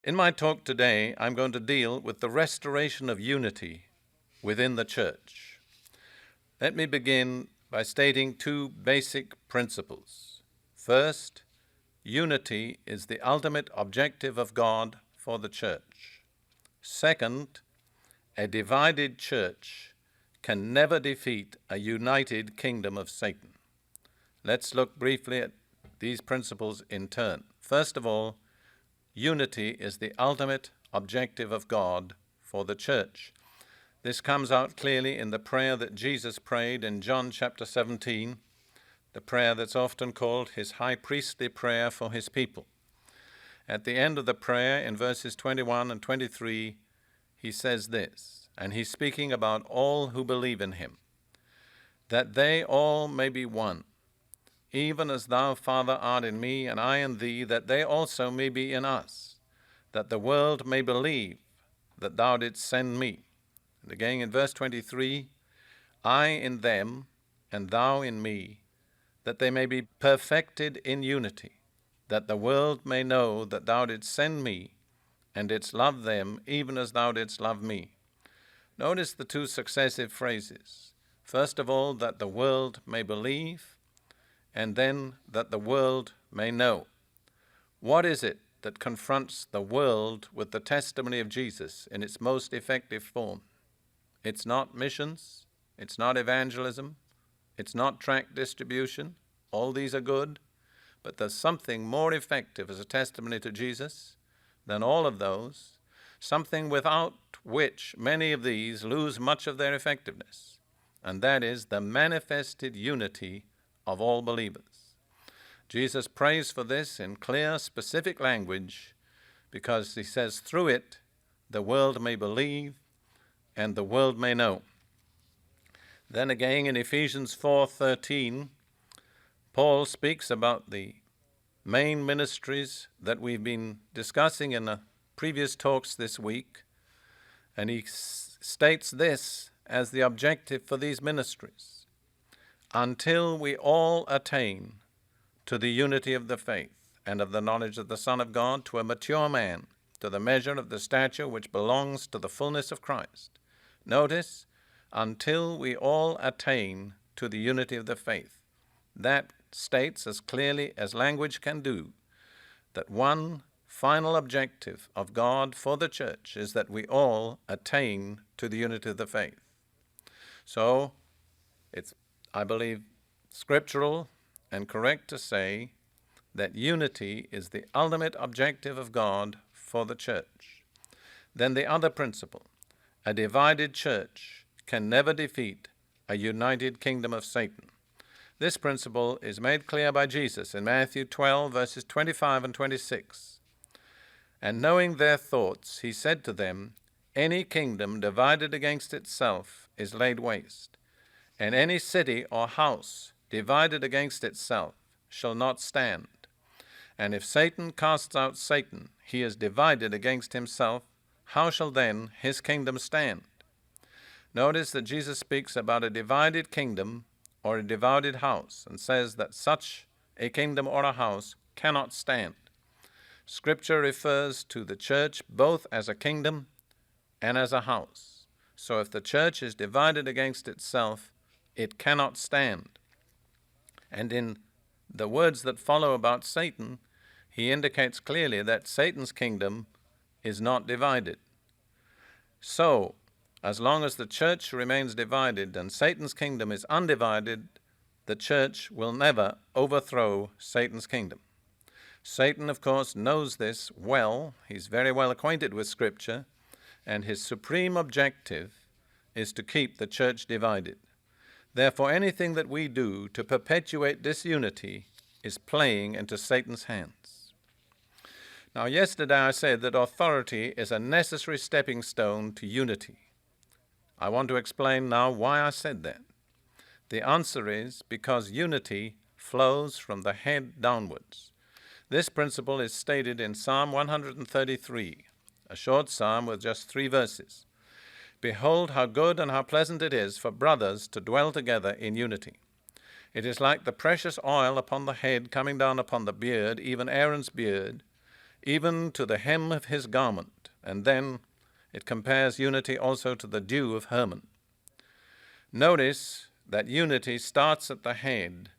In my talk today, I'm going to deal with the restoration of unity within the church. Let me begin by stating two basic principles. First, unity is the ultimate objective of God for the church. Second, a divided church can never defeat a united kingdom of Satan. Let's look briefly at these principles in turn. First of all, unity is the ultimate objective of God for the church. This comes out clearly in the prayer that Jesus prayed in John chapter 17, the prayer that's often called his high priestly prayer for his people. At the end of the prayer, in verses 21 and 23, he says this, and he's speaking about all who believe in him, that they all may be one, even as thou, Father, art in me, and I in thee, that they also may be in us, that the world may believe that thou didst send me. And again in verse 23, I in them, and thou in me, that they may be perfected in unity, that the world may know that thou didst send me, and didst love them, even as thou didst love me. Notice the two successive phrases. First of all, that the world may believe, and then that the world may know. What is it that confronts the world with the testimony of Jesus in its most effective form? It's not missions, it's not evangelism, it's not tract distribution. All these are good, but there's something more effective as a testimony to Jesus than all of those, something without which many of these lose much of their effectiveness, and that is the manifested unity of all believers. Jesus prays for this in clear, specific language because he says through it the world may believe and the world may know. Then again in Ephesians 4:13, Paul speaks about the main ministries that we've been discussing in the previous talks this week, and he states this as the objective for these ministries. Until we all attain to the unity of the faith and of the knowledge of the Son of God, to a mature man, to the measure of the stature which belongs to the fullness of Christ. Notice, until we all attain to the unity of the faith. That states as clearly as language can do that one final objective of God for the church is that we all attain to the unity of the faith. So, it's, I believe, scriptural and correct to say that unity is the ultimate objective of God for the church. Then the other principle, a divided church can never defeat a united kingdom of Satan. This principle is made clear by Jesus in Matthew 12, verses 25 and 26. And knowing their thoughts, he said to them, any kingdom divided against itself is laid waste, and any city or house divided against itself shall not stand. And if Satan casts out Satan, he is divided against himself. How shall then his kingdom stand? Notice that Jesus speaks about a divided kingdom or a divided house and says that such a kingdom or a house cannot stand. Scripture refers to the church both as a kingdom and as a house. So if the church is divided against itself, it cannot stand. And in the words that follow about Satan, he indicates clearly that Satan's kingdom is not divided. So, as long as the church remains divided and Satan's kingdom is undivided, the church will never overthrow Satan's kingdom. Satan, of course, knows this well. He's very well acquainted with Scripture, and his supreme objective is to keep the church divided. Therefore, anything that we do to perpetuate disunity is playing into Satan's hands. Now, yesterday I said that authority is a necessary stepping stone to unity. I want to explain now why I said that. The answer is because unity flows from the head downwards. This principle is stated in Psalm 133, a short psalm with just 3 verses. Behold how good and how pleasant it is for brothers to dwell together in unity. It is like the precious oil upon the head coming down upon the beard, even Aaron's beard, even to the hem of his garment. And then it compares unity also to the dew of Hermon. Notice that unity starts at the head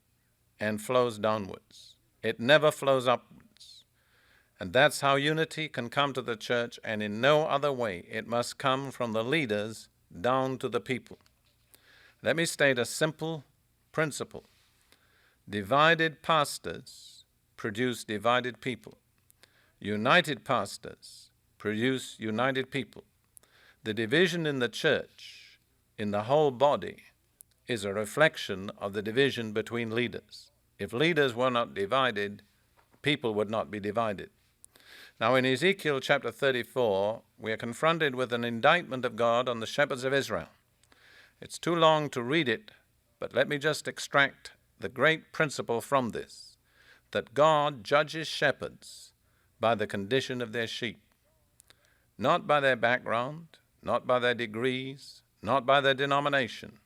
and flows downwards. It never flows upwards. And that's how unity can come to the church, and in no other way. It must come from the leaders down to the people. Let me state a simple principle. Divided pastors produce divided people. United pastors produce united people. The division in the church, in the whole body, is a reflection of the division between leaders. If leaders were not divided, people would not be divided. Now in Ezekiel chapter 34, we are confronted with an indictment of God on the shepherds of Israel. It's too long to read it, but let me just extract the great principle from this, that God judges shepherds by the condition of their sheep, not by their background, not by their degrees, not by their denomination,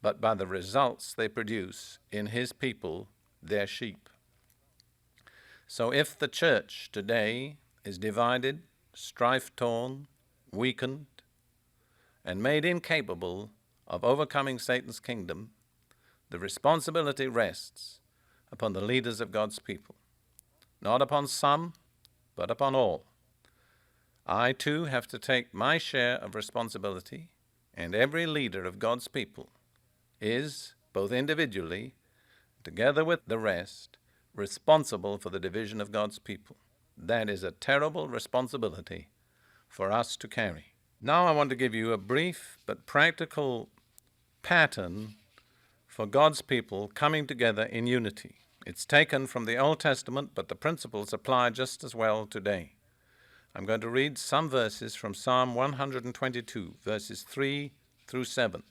but by the results they produce in his people, their sheep. So if the church today is divided, strife-torn, weakened, and made incapable of overcoming Satan's kingdom, the responsibility rests upon the leaders of God's people, not upon some, but upon all. I too have to take my share of responsibility, and every leader of God's people is, both individually, together with the rest, responsible for the division of God's people. That is a terrible responsibility for us to carry. Now I want to give you a brief but practical pattern for God's people coming together in unity. It's taken from the Old Testament, but the principles apply just as well today. I'm going to read some verses from Psalm 122, verses 3 through 7.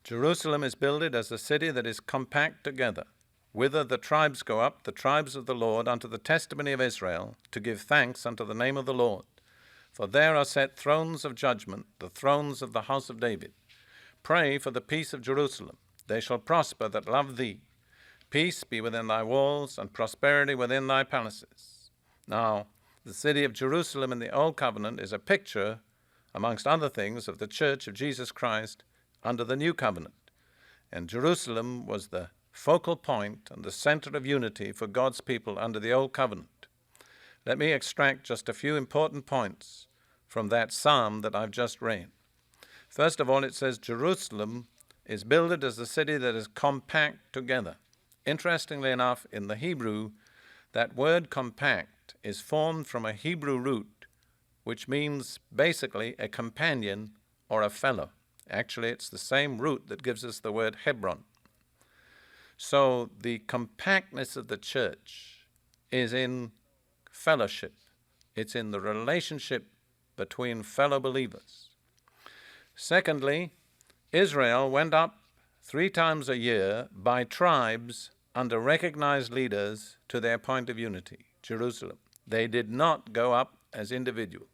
Jerusalem is builded as a city that is compact together, whither the tribes go up, the tribes of the Lord, unto the testimony of Israel, to give thanks unto the name of the Lord. For there are set thrones of judgment, the thrones of the house of David. Pray for the peace of Jerusalem. They shall prosper that love thee. Peace be within thy walls, and prosperity within thy palaces. Now, the city of Jerusalem in the Old Covenant is a picture, amongst other things, of the church of Jesus Christ under the New Covenant. And Jerusalem was the focal point and the center of unity for God's people under the Old Covenant. Let me extract just a few important points from that psalm that I've just read. First of all, it says Jerusalem is builded as a city that is compact together. Interestingly enough, in the Hebrew, that word compact is formed from a Hebrew root, which means basically a companion or a fellow. Actually, it's the same root that gives us the word Hebron. So the compactness of the church is in fellowship. It's in the relationship between fellow believers. Secondly, Israel went up 3 times a year by tribes under recognized leaders to their point of unity, Jerusalem. They did not go up as individuals.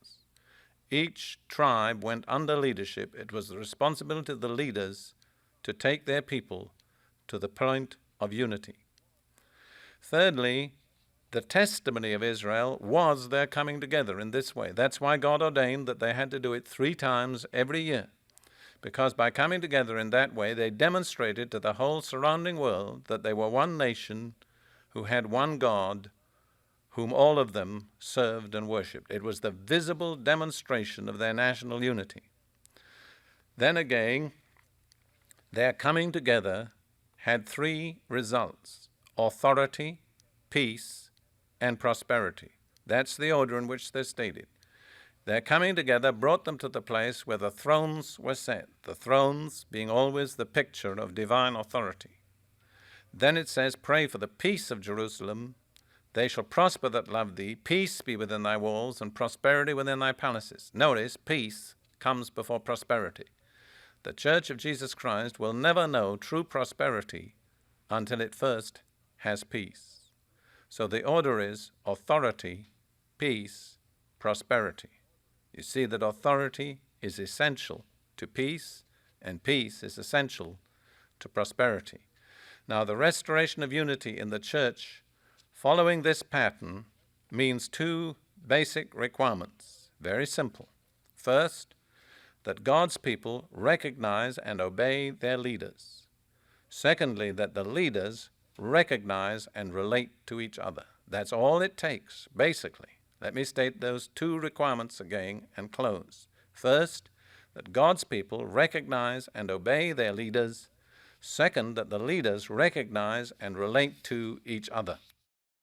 Each tribe went under leadership. It was the responsibility of the leaders to take their people to the point of unity. Thirdly, the testimony of Israel was their coming together in this way. That's why God ordained that they had to do it 3 times every year, because by coming together in that way, they demonstrated to the whole surrounding world that they were one nation who had one God, whom all of them served and worshipped. It was the visible demonstration of their national unity. Then again, their coming together had 3 results: authority, peace, and prosperity. That's the order in which they're stated. Their coming together brought them to the place where the thrones were set, the thrones being always the picture of divine authority. Then it says, pray for the peace of Jerusalem. They shall prosper that love thee. Peace be within thy walls, and prosperity within thy palaces. Notice, peace comes before prosperity. The Church of Jesus Christ will never know true prosperity until it first has peace. So the order is authority, peace, prosperity. You see that authority is essential to peace, and peace is essential to prosperity. Now, the restoration of unity in the church following this pattern means two basic requirements. Very simple. First, that God's people recognize and obey their leaders. Secondly, that the leaders recognize and relate to each other. That's all it takes, basically. Let me state those two requirements again and close. First, that God's people recognize and obey their leaders. Second, that the leaders recognize and relate to each other.